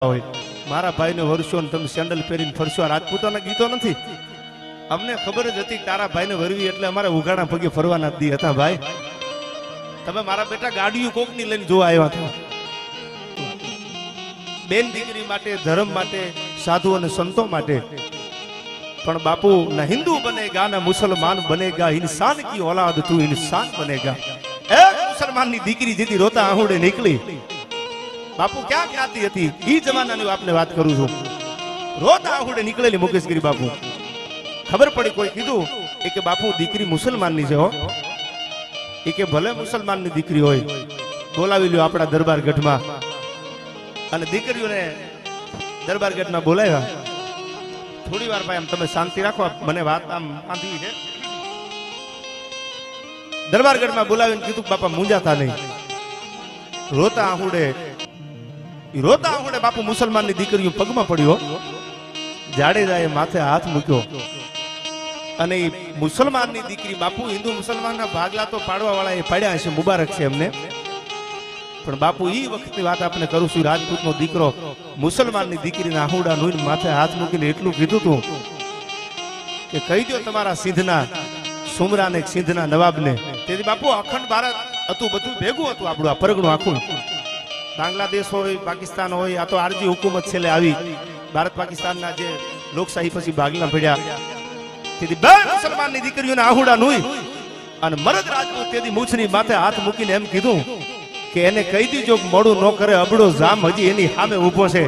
હોય મારા ભાઈને વરસો ને તમે સેન્ડલ પહેરીને ફરશો. રાજપૂતોના ગીતો નથી. અમને ખબર જ હતી તારા ભાઈને વરવી એટલે અમારે ઉઘાડા પગે ફરવાના દી હતા. ભાઈ તમે મારા બેટા ગાડીઓ કોકની લઈને જોવા આવ્યા હતા. બેન દીકરી માટે, ધર્મ માટે, સાધુ અને સંતો માટે. પણ બાપુ ના હિન્દુ બનેગા ના મુસલમાન બનેગા, ઇન્સાન કી औलाद તું ઇન્સાન બનેગા. એક મુસલમાનની દીકરી જેથી રોતા આહુડે નીકળી. બાપુ ક્યાં જ્ઞાતિ હતી ઈ જમાનાની આપને વાત કરું છું. રોતા આહુડે નીકળેલી મુકેશગીરી બાપુ. ખબર પડી કોઈ કીધું એ કે બાપુ દીકરી મુસલમાનની છે હો. એ કે ભલે મુસલમાનની દીકરી હોય બોલાવી લ્યો આપણા દરબારગઢમાં. અને દીકરીઓને દરબારગઢમાં બોલાવ્યા. થોડી વાર ભાઈ આમ તમે શાંતિ રાખો, મને વાત આમ આંધી છે. દરબારગઢમાં બોલાવીને કીધું બાપા મૂંઝાતા નહીં. રોતા આહુડે બાપુ મુસલમાનની દીકરીઓ પગમાં પડ્યો. જાડેજાએ માથે હાથ મૂક્યો અને એ મુસલમાનની દીકરી બાપુ હિન્દુ મુસલમાનના ભાગલા તો પાડવા વાળા એ પાડ્યા છે, મુબારક છે એમને. પણ બાપુ ઈ વખતની વાત આપણે કરું છું. રાજપૂતનો દીકરો મુસલમાનની દીકરીના આહુડા નોઈને માથે હાથ મૂકીને એટલું કીધું હતું કે કહી દો તમારા સિંધના સુમરાને, સિંધના નવાબને. તેથી બાપુ અખંડ ભારત હતું, બધું ભેગું હતું આપણું આ પરગણું આખું. બાંગ્લાદેશ હોય, પાકિસ્તાન હોય, આ તો આરજી હુકુમત છેલ્લે આવી. ભારત પાકિસ્તાનના જે લોકશાહી પછી ભાગલા પડ્યા. તેથી બે મુસલમાનની દીકરીઓને આહુડા નોઈ અને મરદ રાજપૂત તેથી મૂછની માથે હાથ મૂકીને એમ કીધું કે એને કહી દીજો મોડું ન કરે, અબડો જામ હજી એની સામે ઊભો છે.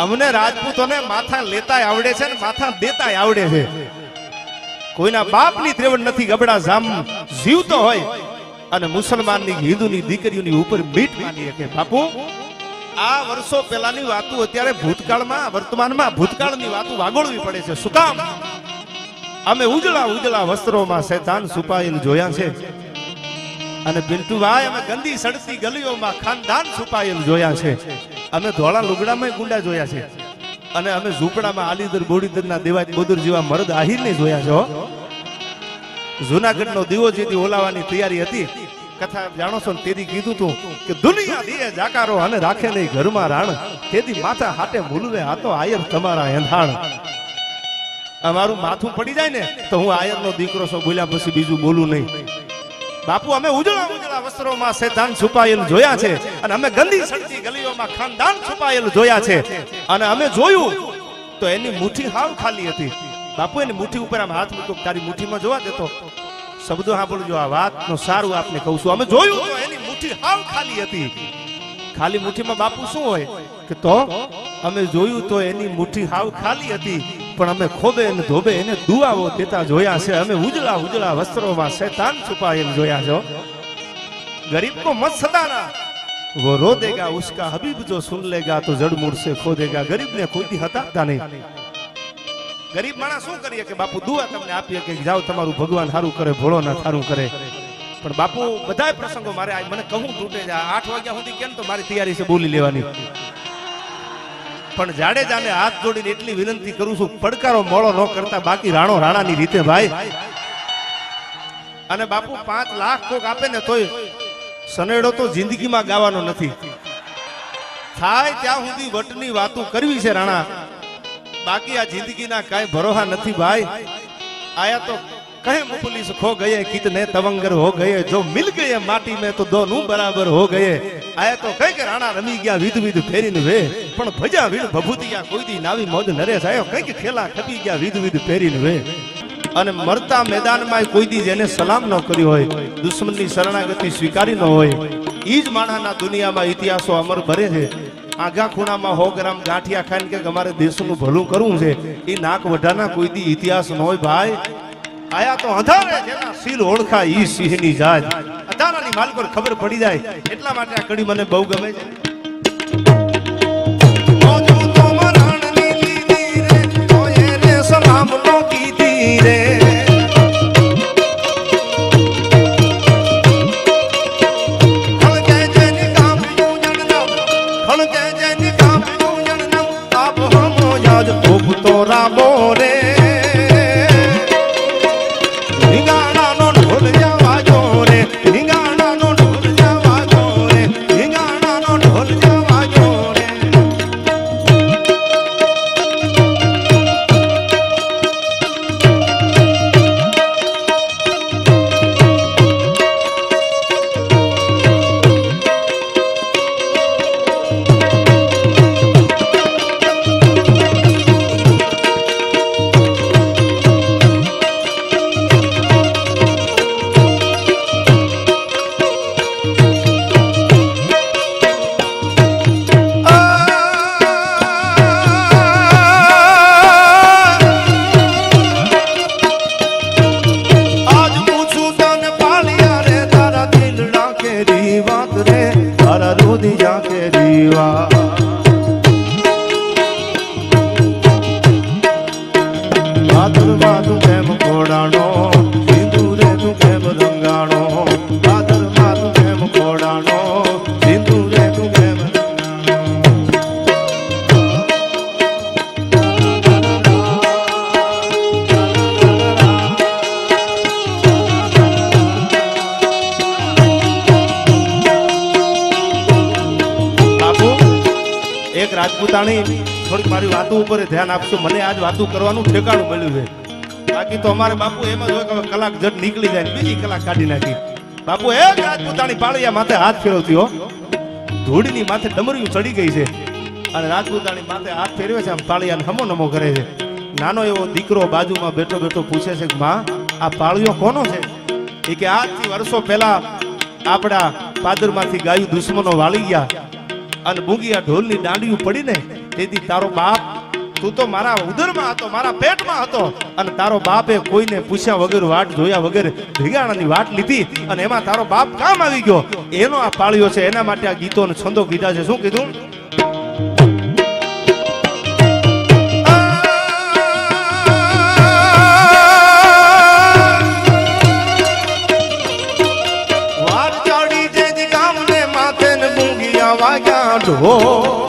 અમને રાજપૂતોને માથા લેતાય આવડે છે ને માથા દેતાય આવડે છે. કોઈના બાપની ત્રેવડ નથી. અબડા જામ જીવતો હોય અને મુસલમાનની હિન્દુની દીકરીઓની ઉપર મીટ માની કે બાપુ આ વર્ષો પહેલાની વાતો અત્યારે ભૂતકાળમાં, વર્તમાનમાં ભૂતકાળની વાતો વાગોળવી પડે છે. શું કામ? અમે ઉજળા વસ્ત્રોમાં શૈતાન છુપાયેલું જોયા છે. અને પિન્ટુભાઈ અમે ગંદી સડતી ગલીઓમાં ખાનદાન છુપાયેલું જોયા છે. અમે ધોળા લુગડામાં ગુંડા જોયા છે. અને અમે ઝૂંપડામાં આલીદર બોડીદરના દેવાજ બોદર જેવા મરદ આહિરને જોયા છે. જુનાગઢનો દીવો જેથી ઓલાવાની તૈયારી હતી, કથા જાણો છો ને, તેથી કીધું તું કે દુનિયા દીએ જાકારો અને રાખે નહીં ઘરમાં રાણ, તેથી માથા હાટે ભૂલવે આ તો આયર તમારા એંધાણ. અમારું માથું પડી જાય ને તો હું આયરનો દીકરો છો બોલ્યા પછી બીજું બોલું નહીં. બાપુ અમે ઉજળા વસ્ત્રોમાં શૈતાન છુપાયેલું જોયા છે. અને અમે ગંદી સડતી ગલીઓમાં ખાનદાન છુપાયેલું જોયા છે. અને અમે જોયું તો એની મુઠ્ઠી હાવ ખાલી હતી. બાપુ એની મુઠ્ઠી ઉપર આમ હાથ મૂક્યો, તારી મુઠ્ઠીમાં જોવા દેતો. શબ્દો સાંભળજો, આ વાતનો સારું આપને કહું છું. અમે જોયું તો એની મુઠ્ઠી હાવ ખાલી હતી. ખાલી મુઠ્ઠીમાં બાપુ શું હોય કે તો અમે જોયું તો એની મુઠ્ઠી હાવ ખાલી હતી. પણ અમે ખોબે અને ધોબે એને દુઆઓ દેતા જોયા છે. અમે ઉજળા વસ્ત્રોમાં શૈતાન છુપાયેલ જોયા છો. ગરીબ કો મત સતાના, वो रो देगा, उसका हबीब जो सुन लेगा तो जड़ मूड से खो देगा. ગરીબને કોઈથી હતાતા નહીં. ગરીબ માણસ શું કરીએ કે બાપુ દુઆ તમને આપીએ કે જાઓ તમારું ભગવાન સારું કરે, ભોળોનાથ સારું કરે. પણ બાપુ બધા પ્રસંગો મારે મને કહું તૂટે જાય. 8 વાગ્યા સુધી કેમ તો મારી તૈયારી છે બોલી લેવાની. પણ જાડેજાને હાથ જોડીને એટલી વિનંતી કરું છું, પડકારો મોળો ન કરતા, બાકી રાણો રાણાની રીતે ભાઈ. અને બાપુ 5 લાખ કોક આપે ને તોય સનેડો તો જિંદગીમાં ગાવાનો નથી. થાય ત્યાં સુધી વટની વાતો કરવી છે રાણા, બાકી આ જિંદગીના કાંઈ ભરોસા નથી ભાઈ. આયા તો કહે પુલિસ ખો ગયે કિતને તવંગર હો ગયે, જો મિલ ગયે માટી में तो दोनों बराबर हो गए. આયા તો કઈ કે રાણા રમી ગયા વિધ ફેરીને વે, પણ ભજા વીડ ભભૂતિયા કોઈ દી નાવી મોજ નરેશ આયો, કઈ કે ખેલા ખપી ગયા વિધ ફેરીને વે. અને મરતા મેદાનમાં કોઈ દી જેને સલામ ન કર્યો હોય, દુશ્મનની શરણાગતિ સ્વીકારી ન હોય, ઈ જ માણસના દુનિયામાં ઇતિહાસો અમર ભરે છે. આઘા ખૂણામાં 100 ગ્રામ ગાંઠિયા ખાઈને કે અમારે દેશનું ભલું કરવું છે, એ નાક વઢાના કોઈ દી ઇતિહાસ ન હોય ભાઈ. આયા તો અંધારે જેના શીલ ઓળખા ઈ સિંહની જાત. અંધારાની માલકો ખબર પડી જાય. એટલા માટે આ કડી મને બહુ ગમે છે. જીવા ભાદરમાં તું કેમ ખોડાણો સિંદૂરે તું કેમ રંગાણો ભાદરમાં તું કેમ ખોડાણો સિંદૂરે તું કેમ એક રાજપૂતાણી થોડીક મારી વાતો ઉપર ધ્યાન આપશો. મને આજ વાતો કરવાનું ઠેકાણું મળ્યું છે. બાકી તો અમારે બાપુ એમ જ હોય કે કલાક જટ નીકળી જાય ને બીજી કલાક કાઢી નાખી. બાપુ એક રાજપૂતાણી પાળિયા માથે હાથ ફેરવતી હો. ધૂળની માથે ડમરીયું ચડી ગઈ છે અને રાજપૂતાણી માથે હાથ ફેરવે છે. આમ પાળિયાને હમો નમો કરે છે. નાનો એવો દીકરો બાજુમાં બેઠો બેઠો પૂછે છે કે માં આ પાળિયો કોનો છે? એ કે આજથી વર્ષો પહેલા આપણા પાદરમાંથી ગાયું દુશ્મનો વાળી ગયા અને બુંગિયા ઢોલની દાંડીયું પડીને તેથી તારો બાપ તું તો મારા ઉદરમાં હતો, મારા પેટમાં હતો અને તારો બાપે કોઈને પૂછ્યા વગર વાટ જોયા વગર ભીગાણાની વાટ લીધી અને એમાં તારો બાપ કામ આવી ગયો. એનો આ પાળ્યો છે. એના માટે આ ગીતો અને છંદો કીધા છે. શું કીધું? વાર ચડી જે ગામને માથે ને બુંગિયા વાગ્યા ઢોલ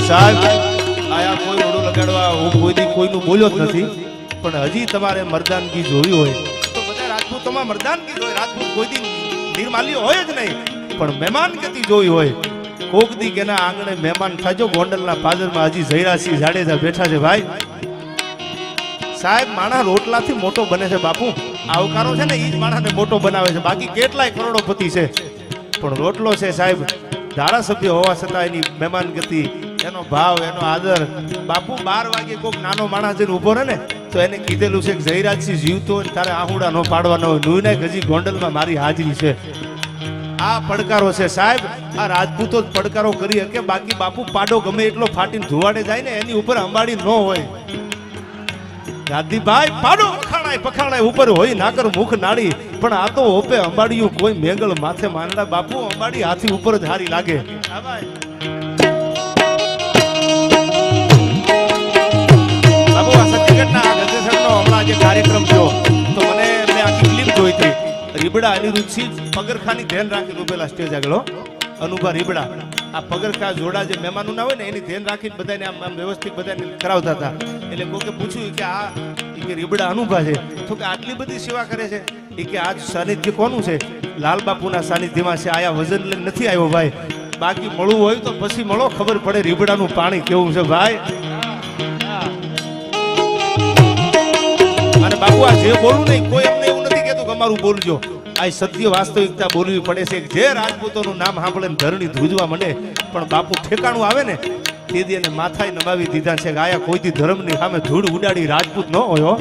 સાહેબ આયા કોઈ ઓડું લગાડવા હું કોઈ દી કોઈનું બોલ્યો જ નથી, પણ હજી તમારે મર્દાનગી જોવી હોય તો બધા રાજપૂતોમાં મર્દાનગી હોય. રાજપૂત કોઈ દી નિર્માલ્ય હોય જ નહીં, પણ મહેમાનગતિ જોવી હોય. કોક દી કેના આંગણે મહેમાન થાજો. ગોંડલના પાદરમાં હજી જયરાજસિંહ જાડેજા બેઠા છે. ભાઈ સાહેબ માણા રોટલાથી મોટો બને છે. બાપુ આવકારો છે ને એ જ માણાને મોટો બનાવે છે. બાકી કેટલાય કરોડોપતિ છે પણ રોટલો છે સાહેબ. ધારાસભ્ય હોવા છતાં એની મહેમાનગતિ, એનો ભાવ, એનો આદર. બાપુ 12 વાગે કોઈક નાનો માણસ જઈને ઉભો રહે ને તો એને કીધેલું છે કે જયરાજસિંહ જીવતો હોય તારે આહુડા ન પાડવાનો હોય. નુઈ નાખ હજી ગોંડલમાં મારી હાજરી છે. આ પડકારો છે સાહેબ. આ રાજપૂતો જ પડકારો કરી શકે. બાકી બાપુ પાડો ગમે એટલો ફાટીને ધુવાડે જાય ને એની ઉપર અંબાડી ન હોય. ગાંધીભાઈ પાડો વખાણાય પખાણાય ઉપર હોય નાકર મુખ નાડી, પણ આ તો ઓપે અંબાડીયું કોઈ મેંગલ માથે માંડડા. બાપુ અંબાડી હાથી ઉપર જ હારી લાગે. બાપુ આ સત્યઘટના ગજેસરનો હમણાં જે કાર્યક્રમ થયો તો મને મેં આખી ક્લિપ જોઈ હતી. રીબડા અનિરુદ્ધસિંહ પગરખાની ધ્યાન રાખીને ઉભેલા સ્ટેજ આગળ. અનુભા રીબડા આ પગરખા જોડા જે મહેમાનો ના હોય ને એની ધ્યાન રાખીને બધાને આમ વ્યવસ્થિત બધાને કરાવતા હતા. એટલે કોકે પૂછ્યું કે આ કે રીબડા અનુભા છે તો કે આટલી બધી સેવા કરે છે. એ કે આજ સાનિધ્ય કોનું છે? લાલ બાપુના સાનિધ્યમાં છે. આયા વજન લઈને નથી આવ્યો ભાઈ. બાકી મળવું હોય તો પછી મળો, ખબર પડે રીબડાનું પાણી કેવું છે ભાઈ. અને બાપુ આ જે બોલું નહીં કોઈ અમને એવું નથી કહેતું કે અમારું બોલજો. આ સત્ય વાસ્તવિકતા બોલવી પડે છે. જે રાજપૂતોનું નામ સાંભળે ધરણી ધ્રુજવા માંડે, પણ બાપુ ઠેકાણું આવે ને તે દી એને માથાએ નમાવી દીધા છે કે આયા કોઈથી ધર્મની સામે ધૂળ ઉડાડી રાજપૂત ન હોય.